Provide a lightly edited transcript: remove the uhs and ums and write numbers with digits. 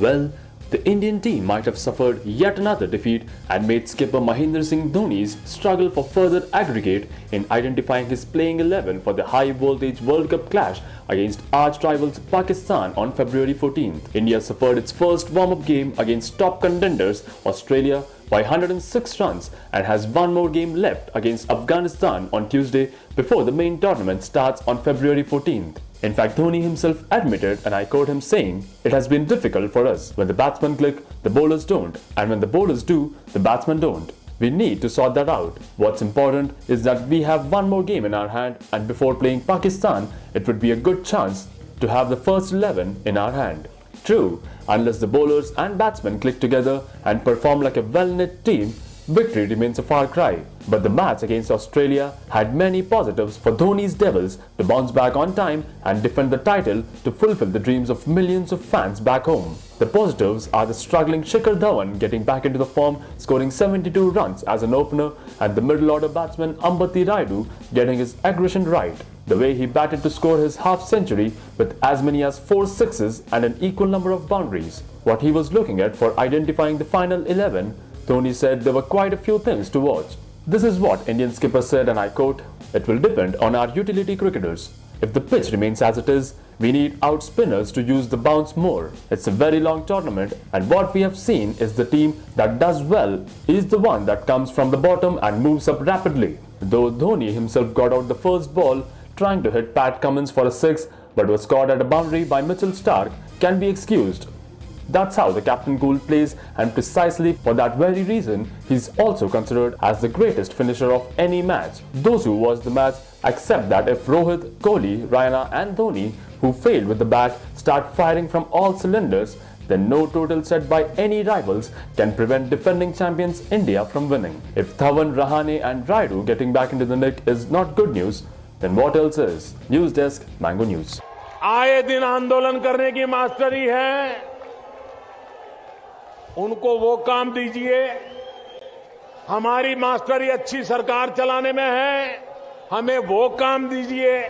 Well, the Indian team might have suffered yet another defeat and made skipper Mahendra Singh Dhoni's struggle for further aggregate in identifying his playing 11 for the high-voltage World Cup clash against arch-rivals Pakistan on February 14th. India suffered its first warm-up game against top contenders Australia by 106 runs and has one more game left against Afghanistan on Tuesday before the main tournament starts on February 14th. In fact, Dhoni himself admitted, and I quote him saying, "It has been difficult for us. When the batsmen click, the bowlers don't. And when the bowlers do, the batsmen don't. We need to sort that out. What's important is that we have one more game in our hand, and before playing Pakistan, it would be a good chance to have the first 11 in our hand." True, unless the bowlers and batsmen click together and perform like a well-knit team, victory remains a far cry. But the match against Australia had many positives for Dhoni's Devils to bounce back on time and defend the title to fulfill the dreams of millions of fans back home. The positives are the struggling Shikhar Dhawan getting back into the form, scoring 72 runs as an opener, and the middle-order batsman Ambati Rayudu getting his aggression right. The way he batted to score his half-century with as many as 4 sixes and an equal number of boundaries. What he was looking at for identifying the final 11, Dhoni said there were quite a few things to watch. This is what Indian skipper said, and I quote, "It will depend on our utility cricketers. If the pitch remains as it is, we need out spinners to use the bounce more. It's a very long tournament, and what we have seen is the team that does well is the one that comes from the bottom and moves up rapidly." Though Dhoni himself got out the first ball trying to hit Pat Cummins for a 6 but was caught at a boundary by Mitchell Starc, can be excused. That's how the captain cool plays, and precisely for that very reason, he's also considered as the greatest finisher of any match. Those who watch the match accept that if Rohit, Kohli, Raina and Dhoni, who failed with the bat, start firing from all cylinders, then no total set by any rivals can prevent defending champions India from winning. If Dhawan, Rahane and Rayudu getting back into the nick is not good news, then what else is? News Desk, Mango News. आए दिन आंदोलन करने की mastery है, उनको वो काम दीजिए। हमारी मास्टरी अच्छी सरकार चलाने में है, हमें वो काम दीजिए।